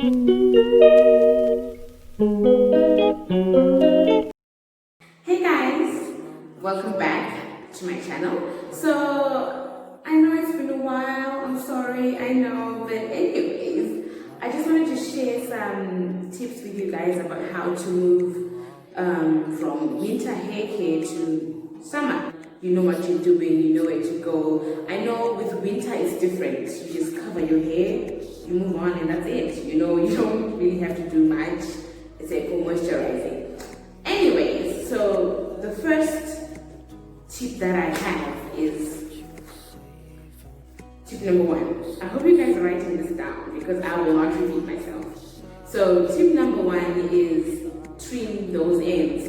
Hey guys, welcome back to my channel. So I know it's been a while, I'm sorry, I know, but anyways, I just wanted to share some tips with you guys about how to move from winter hair care to summer. You know what you're doing, you know where to go. I know with winter it's different. You just cover your hair, you move on, and that's it. You know, you don't really have to do much except for moisturizing. Anyways, so the first tip that I have is tip number 1. I hope you guys are writing this down because I will not repeat myself. So tip number 1 is trim those ends.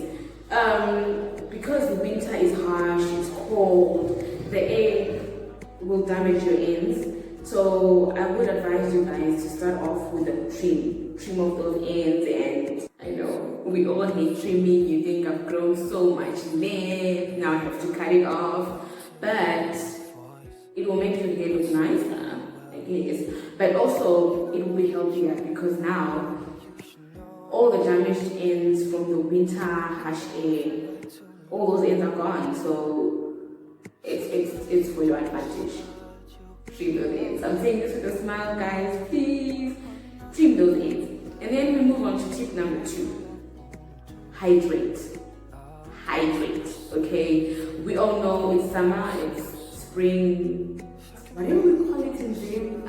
Because the winter is harsh, it's cold, the air will damage your ends. So I would advise you guys to start off with a trim of those ends. And I know we all hate trimming. You think I've grown so much length, now I have to cut it off, but it will make your hair look nicer, I guess. But also it will be healthier because now all the damaged ends from the winter harsh air, all those ends are gone. So it's for your advantage. Trim those ends. I'm saying this with a smile, guys. Please trim those ends. And then we move on to tip number 2. Hydrate. Hydrate. Okay. We all know it's summer, it's spring, whatever we call it in June.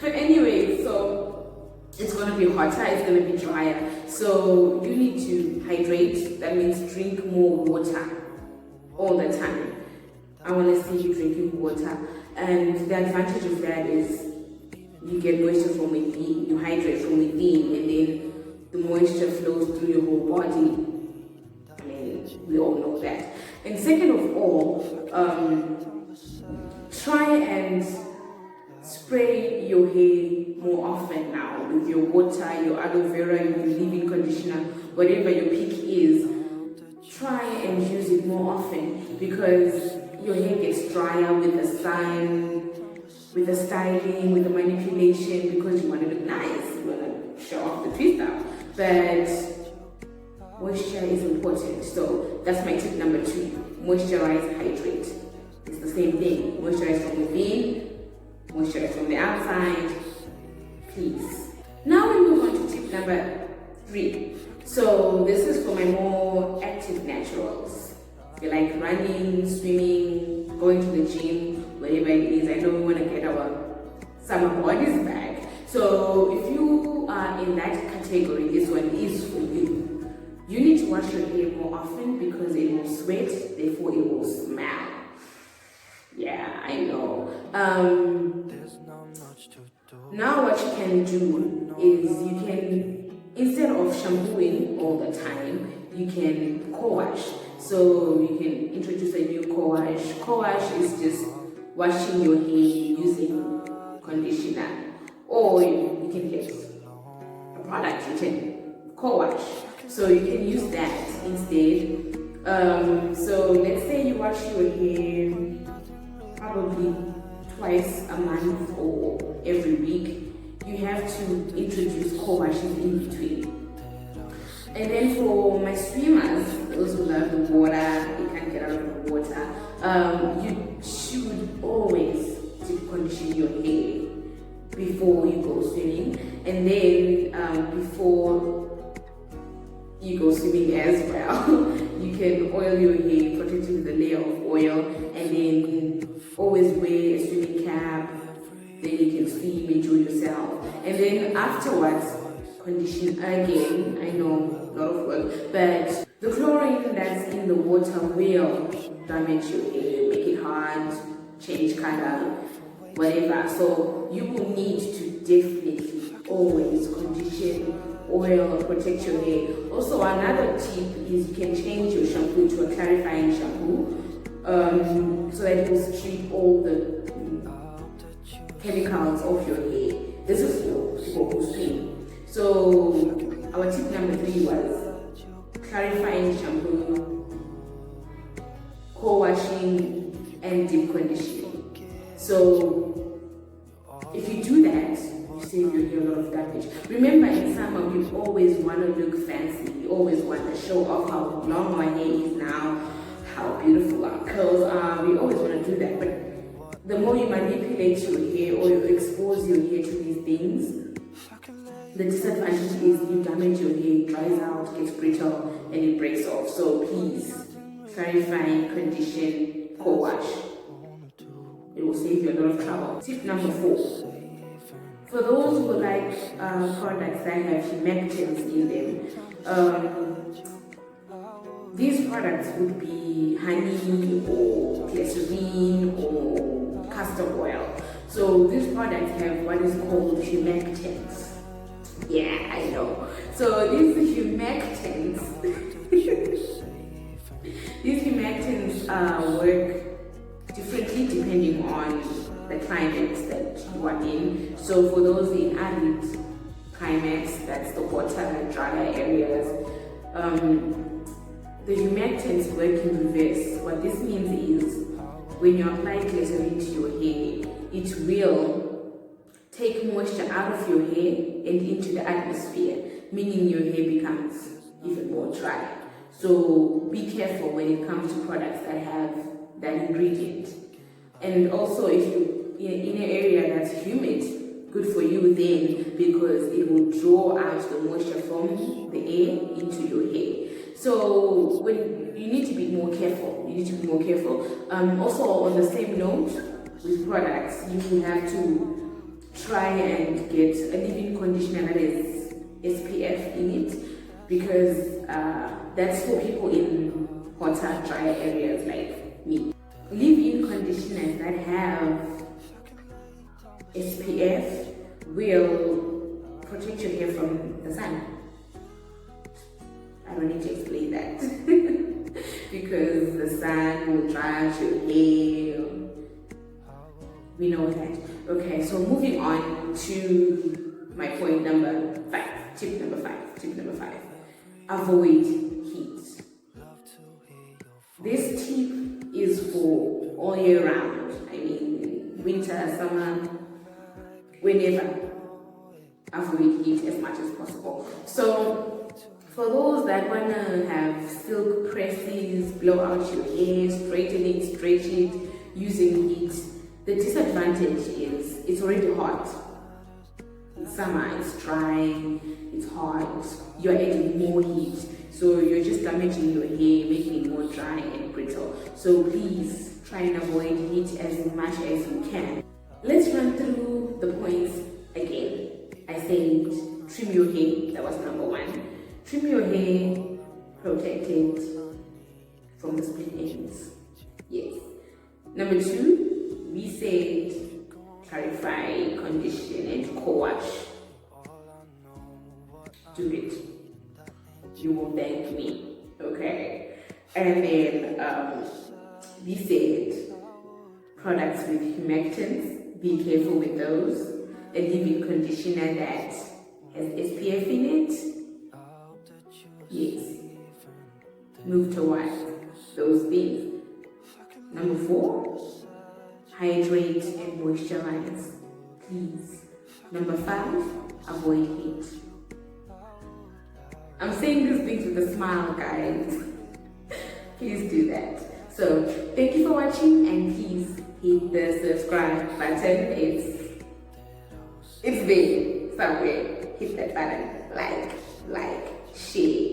But anyway, so it's going to be hotter, it's going to be drier. So you need to hydrate. That means drink more water all the time. I want to see you drinking water. And the advantage of that is you get moisture from within, you hydrate from within, and then the moisture flows through your whole body. I mean, we all know that. And second of all, try and spray your hair more often now with your water, your aloe vera, your leave-in conditioner, whatever your pick is. Try and use it more often because your hair gets drier with the sun, with the styling, with the manipulation, because you want to look nice, you want to show off the twist out. But moisture is important. So that's my tip number 2. Moisturize, hydrate. It's the same thing. Moisturize from within, moisturize from the outside. Please. Now we move on to tip number 3. So this is for my more active naturals. If you like running, swimming, going to the gym, whatever it is. I know we want to get our summer bodies back. So if you are in that category, this one is for you. You need to wash your hair more often because it will sweat, therefore it will smell. Yeah, I know. Now what you can do is you can, instead of shampooing all the time, you can cowash. So you can introduce a new cowash. Cowash is just washing your hair using conditioner. Or you can get a product written cowash. So you can use that instead. So let's say you wash your hair probably twice a month or every week. You have to introduce co-washes in between. And then for my swimmers, those who love the water, you can't get out of the water, you should always deep condition your hair before you go swimming. And then before you go swimming as well, you can oil your hair, protect it with a layer of oil, and then always wear a swimming cap. Then you can swim, enjoy yourself. And then afterwards, condition again. I know, a lot of work, but the chlorine that's in the water will damage your hair, make it hard, change color, whatever. So you will need to definitely always condition, oil, protect your hair. Also, another tip is you can change your shampoo to a clarifying shampoo, so that it will strip all the chemicals off your hair. This is for people who swim. So our tip number 3 was clarifying shampoo, co-washing, and deep conditioning. So if you do that, you save your hair a lot of damage. Remember, in summer, we always want to look fancy. We always want to show off how long our hair is now, how beautiful our curls are. We always want to do that. But the more you manipulate your hair or you expose your hair to these things, the disadvantage is you damage your hair, it dries out, gets brittle, and it breaks off. So please, clarify, condition, co-wash. It will save you a lot of trouble. Tip number 4. For those who like products that have humectants in them, these products would be honey or glycerine or castor oil. So these products have what is called humectants. Yeah, I know. So these humectants, work differently depending on the climates that you are in. So for those in arid climates, that's the hotter, drier areas, the humectants work in reverse. What this means is when you apply glycerin to your hair, it will take moisture out of your hair and into the atmosphere, meaning your hair becomes even more dry. So be careful when it comes to products that have that ingredient. And also, if you're in an area that's humid, good for you then, because it will draw out the moisture from the air into your hair. So when you need to be more careful. Also, on the same note, with products, you have to try and get a leave-in conditioner that is SPF in it, because that's for people in hotter, drier areas like me. Leave-in conditioners that have SPF will protect your hair from the sun. I don't need to explain that because the sun will dry out your hair. We know that. Okay, so moving on to my point number 5. Tip number 5. Avoid heat. This tip is for all year round. I mean, winter, summer, whenever. Avoid heat as much as possible. So for those that want to have silk presses, blow out your hair, straighten it, stretch it using heat, the disadvantage is it's already hot. In summer, it's dry, it's hot, you're adding more heat. So you're just damaging your hair, making it more dry and brittle. So please try and avoid heat as much as you can. Let's run through the points again. I said trim your hair, that was number 1. Trim your hair, protect it from the split ends. Yes. Number 2, we said clarify, condition, and co-wash. Do it. You will thank me. Okay. And then we said products with humectants, be careful with those. A leave-in conditioner that has SPF in it. Yes. Move towards those things. Number 4, hydrate and moisturize. Please. Number 5, avoid heat. I'm saying these things with a smile, guys. Please do that. So, thank you for watching, and please hit the subscribe button. It's there somewhere. Hit that button. Like, share.